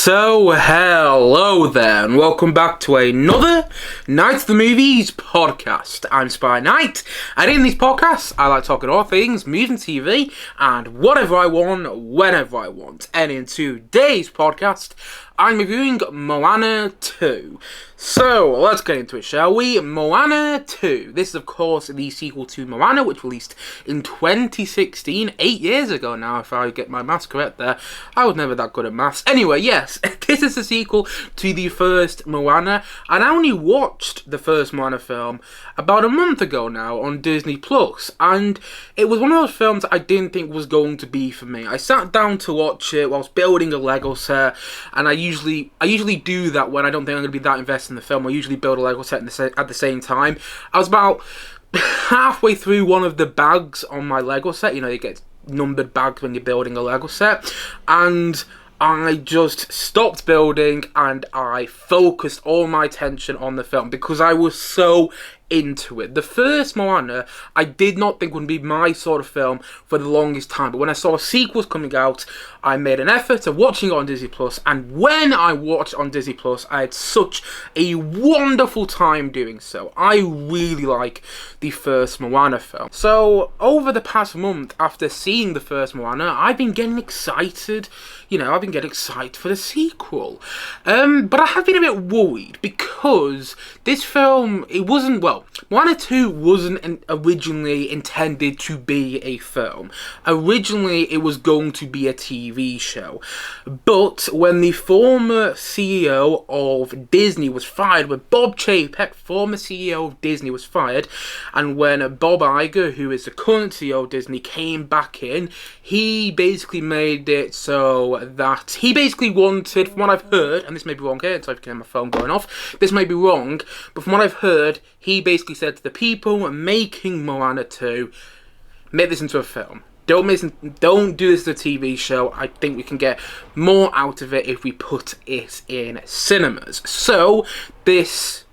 So, hello there, and welcome back to another Night of the Movies podcast. I'm Spy Knight, and in these podcasts, I like talking all things movies and TV, and whatever I want, whenever I want. And in today's podcast, I'm reviewing Moana 2. So, let's get into it, shall we? Moana 2. This is, of course, the sequel to Moana, which released in 2016, 8 years ago now, if I get my maths correct there. I was never that good at maths. Anyway, yes, this is the sequel to the first Moana, and I only watched the first Moana film about a month ago now on Disney+, and it was one of those films I didn't think was going to be for me. I sat down to watch it whilst building a Lego set, and I usually do that when I don't think I'm going to be that invested in the film. I usually build a Lego set at the same time. I was about halfway through one of the bags on my Lego set. You know, you get numbered bags when you're building a Lego set, and I just stopped building and I focused all my attention on the film because I was so into it. The first Moana, I did not think would be my sort of film for the longest time, but when I saw sequels coming out, I made an effort of watching it on Disney+, and when I watched on Disney+, I had such a wonderful time doing so. I really like the first Moana film. So, over the past month, after seeing the first Moana, I've been getting excited. I've been getting excited for the sequel. But I have been a bit worried because this film, Moana 2 wasn't originally intended to be a film. Originally, it was going to be a TV show. But when the former CEO of Disney was fired, when Bob Chapek, former CEO of Disney, was fired, and when Bob Iger, who is the current CEO of Disney, came back in, he basically made it so that he basically wanted, from what I've heard, and this may be wrong here, so I can hear my phone going off, this may be wrong, but from what I've heard, he basically said to the people making Moana 2, make this into a film. Don't do this as a TV show. I think we can get more out of it if we put it in cinemas. So, this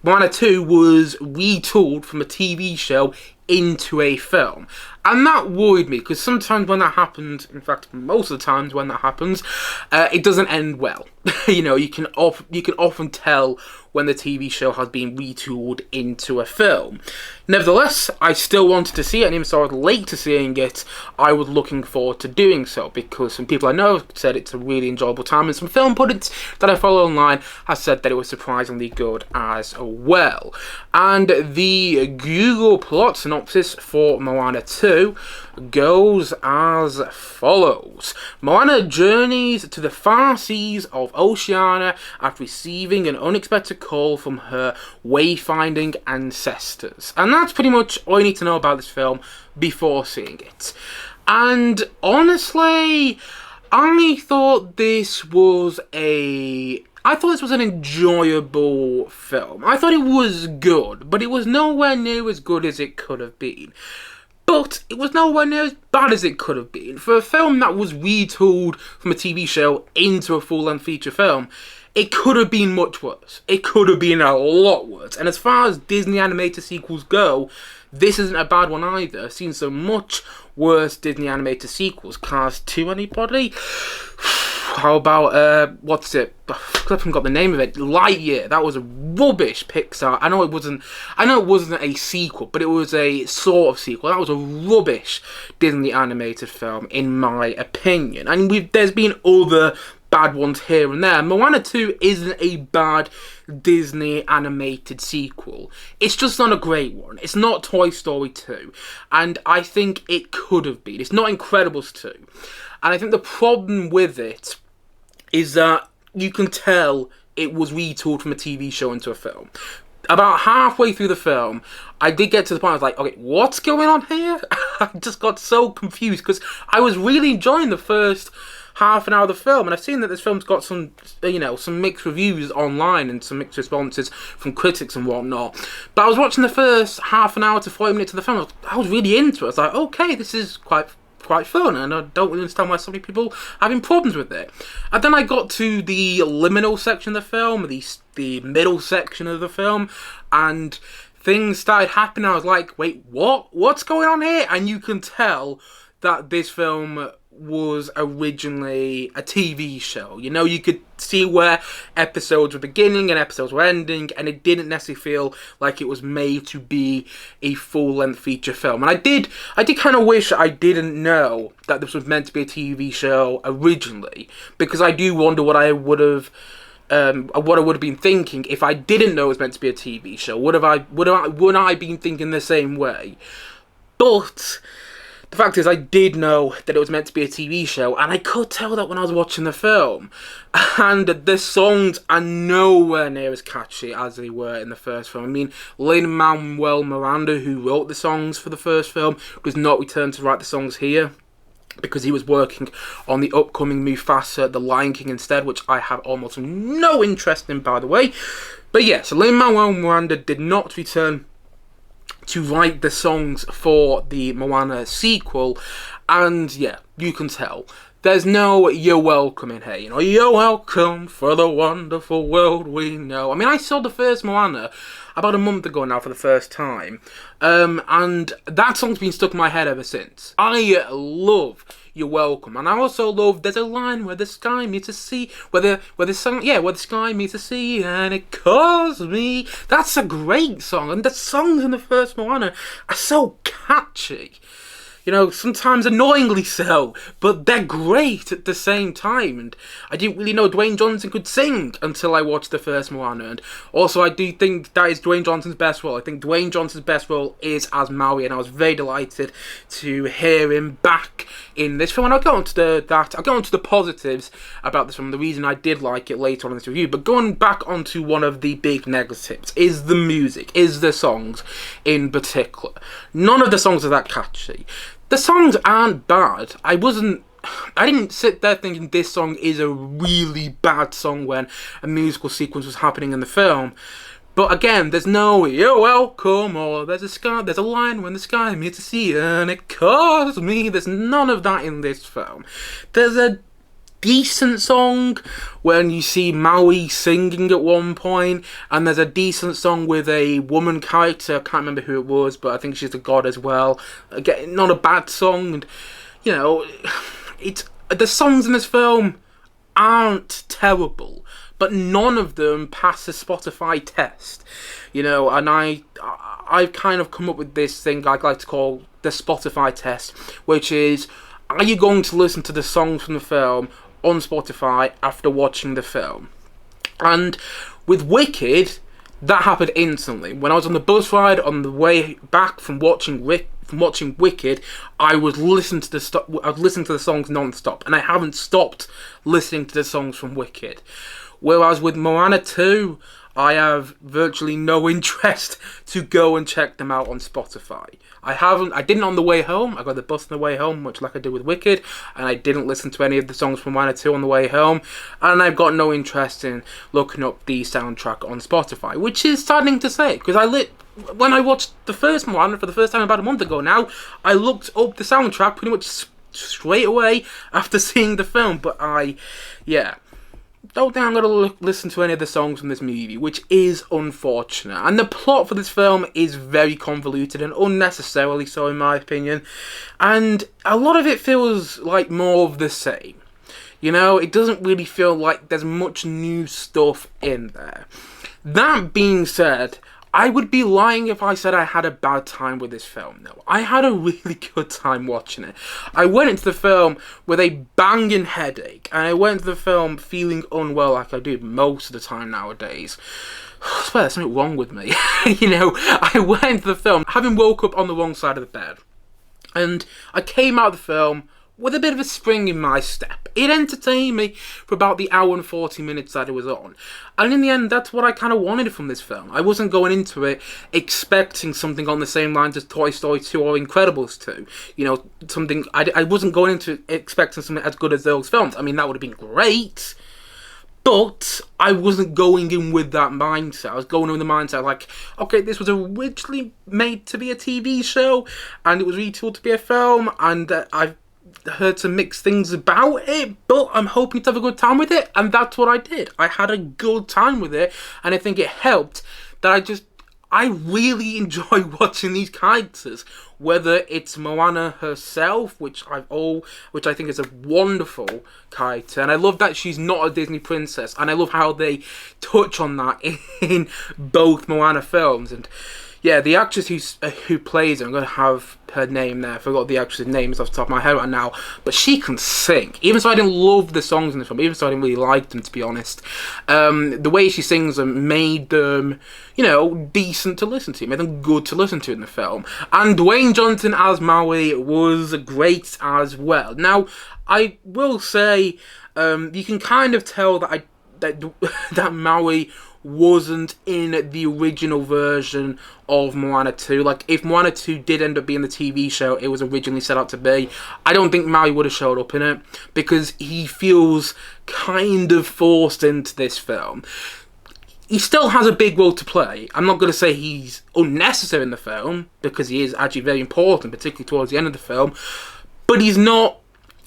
Moana 2 was retooled from a TV show into a film. And that worried me, because sometimes when that happens, in fact, most of the times when that happens, it doesn't end well. You can often tell when the TV show has been retooled into a film. Nevertheless, I still wanted to see it, and even though I was late to seeing it, I was looking forward to doing so, because some people I know said it's a really enjoyable time, and some film pundits that I follow online have said that it was surprisingly good as well. And the Google plot synopsis for Moana 2 goes as follows. Moana journeys to the far seas of Oceania after receiving an unexpected call from her wayfinding ancestors. And that's pretty much all you need to know about this film before seeing it. And honestly, I thought this was an enjoyable film. I thought it was good, but it was nowhere near as good as it could have been. But it was nowhere near as bad as it could have been. For a film that was retooled from a TV show into a full-length feature film, it could have been much worse. It could have been a lot worse. And as far as Disney animated sequels go, this isn't a bad one either. I've seen some much worse Disney animated sequels. Cars 2, anybody? How about, what's it? I haven't got the name of it. Lightyear. That was a rubbish Pixar. I know it wasn't a sequel, but it was a sort of sequel. That was a rubbish Disney animated film, in my opinion. And there's been other bad ones here and there. Moana 2 isn't a bad Disney animated sequel. It's just not a great one. It's not Toy Story 2. And I think it could have been. It's not Incredibles 2. And I think the problem with it is that you can tell it was retooled from a TV show into a film. About halfway through the film, I did get to the point I was like, okay, what's going on here? I just got so confused because I was really enjoying the first half an hour of the film, and I've seen that this film's got some mixed reviews online and some mixed responses from critics and whatnot. But I was watching the first half an hour to 40 minutes of the film. I was really into it. I was like, okay, this is quite fun, and I don't really understand why so many people are having problems with it. And then I got to the liminal section of the film, the middle section of the film, and things started happening. I was like, wait, what's going on here? And you can tell that this film was originally a TV show. You know, you could see where episodes were beginning and episodes were ending, and it didn't necessarily feel like it was made to be a full-length feature film. And I did kind of wish I didn't know that this was meant to be a TV show originally, because I do wonder what I would have been thinking if I didn't know it was meant to be a TV show. Would I been thinking the same way? But the fact is, I did know that it was meant to be a TV show, and I could tell that when I was watching the film. And the songs are nowhere near as catchy as they were in the first film. I mean, Lin-Manuel Miranda, who wrote the songs for the first film, does not return to write the songs here, because he was working on the upcoming Mufasa, The Lion King instead, which I have almost no interest in, by the way. But yeah, so Lin-Manuel Miranda did not return to write the songs for the Moana sequel, and yeah, you can tell. There's no "you're welcome" in here, you know, "you're welcome for the wonderful world we know." I mean, I saw the first Moana about a month ago now for the first time, and that song's been stuck in my head ever since. I love "You're Welcome," and I also love "There's a line where the sky meets the sea," where the sky meets the sea, and it calls me. That's a great song, and the songs in the first Moana are so catchy. You know, sometimes annoyingly so, but they're great at the same time. And I didn't really know Dwayne Johnson could sing until I watched the first Moana. And also, I do think that is Dwayne Johnson's best role. I think Dwayne Johnson's best role is as Maui, and I was very delighted to hear him back in this film. And I'll go on to the positives about this film, the reason I did like it later on in this review. But going back onto one of the big negatives is the music, is the songs in particular. None of the songs are that catchy. The songs aren't bad. I didn't sit there thinking this song is a really bad song when a musical sequence was happening in the film. But again, there's no "you're welcome" or there's a line when the sky meets the sea and it calls me. There's none of that in this film. There's a decent song when you see Maui singing at one point, and there's a decent song with a woman character. I can't remember who it was, but I think she's a god as well. Again, not a bad song. And, you know, the songs in this film aren't terrible, but none of them pass the Spotify test. You know, and I've kind of come up with this thing I like to call the Spotify test, which is, are you going to listen to the songs from the film on Spotify after watching the film? And with Wicked, that happened instantly. When I was on the bus ride on the way back from watching Wicked, I was listening to the songs non-stop, and I haven't stopped listening to the songs from Wicked. Whereas with Moana 2, I have virtually no interest to go and check them out on Spotify. I didn't on the way home. I got the bus on the way home, much like I did with Wicked, and I didn't listen to any of the songs from Moana 2 on the way home, and I've got no interest in looking up the soundtrack on Spotify, which is saddening to say, because when I watched the first Moana for the first time about a month ago now, I looked up the soundtrack pretty much straight away after seeing the film, but don't think I'm going to listen to any of the songs from this movie, which is unfortunate. And the plot for this film is very convoluted and unnecessarily so, in my opinion. And a lot of it feels like more of the same. You know, it doesn't really feel like there's much new stuff in there. That being said, I would be lying if I said I had a bad time with this film. No, I had a really good time watching it. I went into the film with a banging headache, and I went into the film feeling unwell like I do most of the time nowadays. I swear there's something wrong with me. You know, I went into the film having woke up on the wrong side of the bed, and I came out of the film with a bit of a spring in my step. It entertained me for about the hour and 40 minutes that it was on. And in the end, that's what I kind of wanted from this film. I wasn't going into it expecting something on the same lines as Toy Story 2 or Incredibles 2. You know, I wasn't going into it expecting something as good as those films. I mean, that would have been great. But I wasn't going in with that mindset. I was going in with the mindset like, okay, this was originally made to be a TV show, and it was retooled to be a film, and I've heard some mixed things about it, but I'm hoping to have a good time with it, and that's what I did. I had a good time with it, and I think it helped that I really enjoy watching these characters, whether it's Moana herself, which I think is a wonderful character, and I love that she's not a Disney princess, and I love how they touch on that in both Moana films. And yeah, the actress who plays it, I'm going to have her name there. I forgot the actress's name off the top of my head right now. But she can sing. Even so I didn't love the songs in the film. Even so I didn't really like them, to be honest. The way she sings them made them, decent to listen to. Made them good to listen to in the film. And Dwayne Johnson as Maui was great as well. Now, I will say, you can kind of tell that Maui wasn't in the original version of Moana 2. Like, if Moana 2 did end up being the TV show it was originally set out to be, I don't think Maui would have showed up in it, because he feels kind of forced into this film. He still has a big role to play. I'm not going to say he's unnecessary in the film, because he is actually very important, particularly towards the end of the film, but he's not.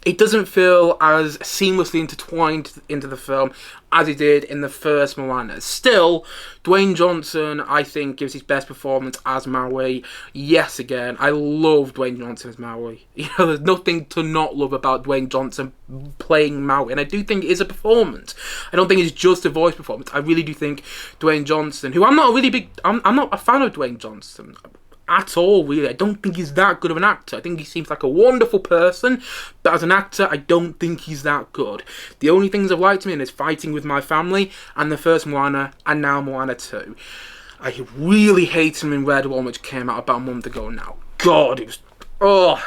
It doesn't feel as seamlessly intertwined into the film as he did in the first Moana. Still, Dwayne Johnson, I think, gives his best performance as Maui. Yes, again, I love Dwayne Johnson as Maui. There's nothing to not love about Dwayne Johnson playing Maui, and I do think it is a performance. I don't think it's just a voice performance. I really do think Dwayne Johnson, who I'm not a fan of Dwayne Johnson at all, really. I don't think he's that good of an actor. I think he seems like a wonderful person, but as an actor, I don't think he's that good. The only things I've liked him in is Fighting with My Family and the first Moana, and now Moana 2. I really hate him in Red One, which came out about a month ago now. God, it was... Oh,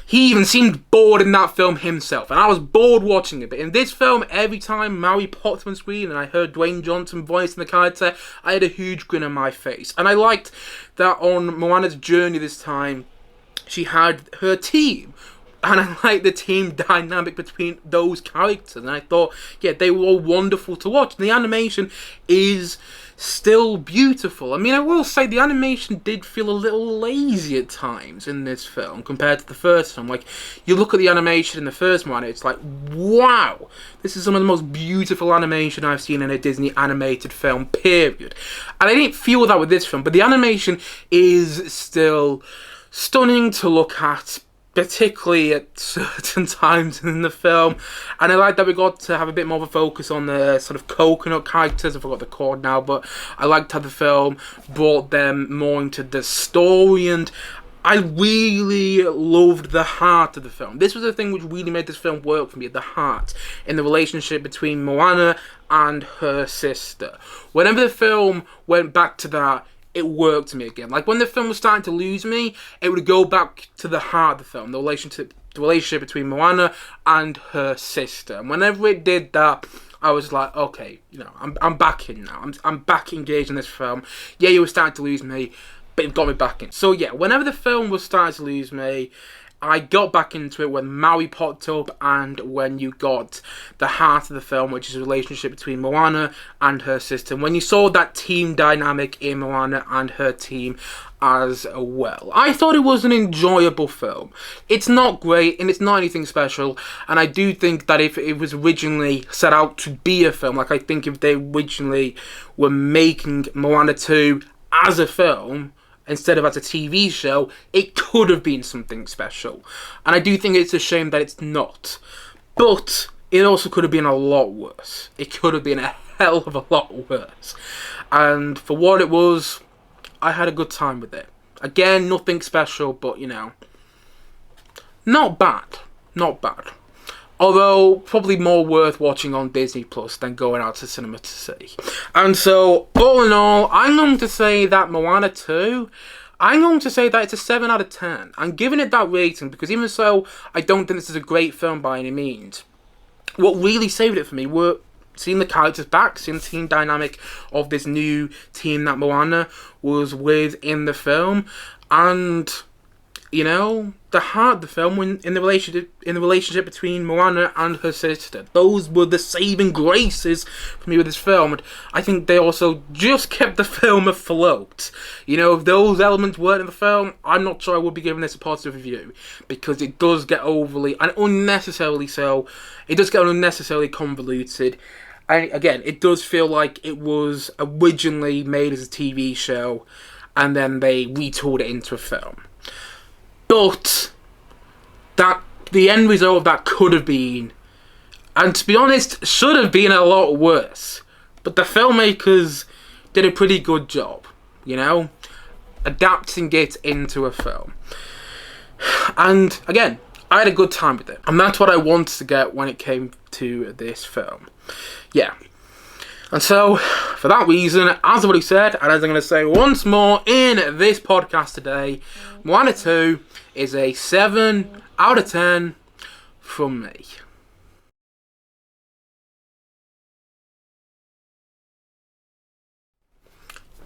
he even seemed bored in that film himself, and I was bored watching it. But in this film, every time Maui popped on screen and I heard Dwayne Johnson voicing the character, I had a huge grin on my face. And I liked that on Moana's journey this time, she had her team. And I liked the team dynamic between those characters. And I thought, yeah, they were all wonderful to watch. And the animation is still beautiful. I mean, I will say the animation did feel a little lazy at times in this film compared to the first film. Like, you look at the animation in the first one, it's like, wow, this is some of the most beautiful animation I've seen in a Disney animated film, period. And I didn't feel that with this film, but the animation is still stunning to look at, particularly at certain times in the film. And I like that we got to have a bit more of a focus on the sort of coconut characters. I forgot the chord now, but I liked how the film brought them more into the story, and I really loved the heart of the film. This was the thing which really made this film work for me, the heart in the relationship between Moana and her sister. Whenever the film went back to that, it worked to me again. Like, when the film was starting to lose me, it would go back to the heart of the film, the relationship between Moana and her sister. And whenever it did that, I was like, okay, I'm back in now. I'm back engaged in this film. Yeah, you were starting to lose me, but it got me back in. So yeah, whenever the film was starting to lose me, I got back into it when Maui popped up, and when you got the heart of the film, which is a relationship between Moana and her sister. When you saw that team dynamic in Moana and her team as well, I thought it was an enjoyable film. It's not great, and it's not anything special, and I do think that if it was originally set out to be a film, like I think if they originally were making Moana 2 as a film, instead of as a TV show, it could have been something special. And I do think it's a shame that it's not. But it also could have been a lot worse. It could have been a hell of a lot worse. And for what it was, I had a good time with it. Again, nothing special, but, not bad. Not bad. Although, probably more worth watching on Disney Plus than going out to cinema to see. And so, all in all, I'm going to say that Moana 2, I'm going to say that it's a 7 out of 10. I'm giving it that rating because even so, I don't think this is a great film by any means. What really saved it for me were seeing the characters back, seeing the team dynamic of this new team that Moana was with in the film, and the heart of the film in the relationship between Moana and her sister. Those were the saving graces for me with this film, and I think they also just kept the film afloat. If those elements weren't in the film, I'm not sure I would be giving this a positive review, because it does get overly and unnecessarily so. It does get unnecessarily convoluted. And again, it does feel like it was originally made as a TV show, and then they retooled it into a film. But the end result of that could have been, and to be honest, should have been a lot worse. But the filmmakers did a pretty good job, adapting it into a film. And again, I had a good time with it. And that's what I wanted to get when it came to this film. Yeah. And so, for that reason, as I've already said, and as I'm going to say once more in this podcast today, Moana 2 is a 7 out of 10 from me.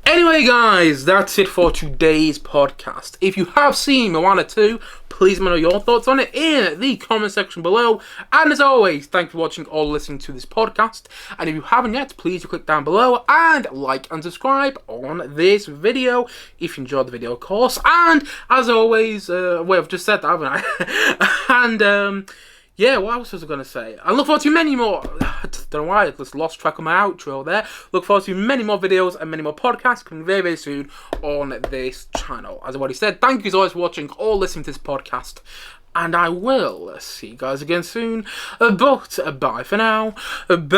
Anyway guys, that's it for today's podcast. If you have seen Moana 2, please let me know your thoughts on it in the comment section below. And as always, thank you for watching or listening to this podcast. And if you haven't yet, please click down below and like and subscribe on this video if you enjoyed the video, of course. And as always, well, I've just said that, haven't I? And yeah, what else was I going to say? I look forward to many more. I don't know why, I just lost track of my outro there. Look forward to many more videos and many more podcasts coming very, very soon on this channel. As I've already said, thank you as always for watching or listening to this podcast. And I will see you guys again soon. But bye for now. Bye.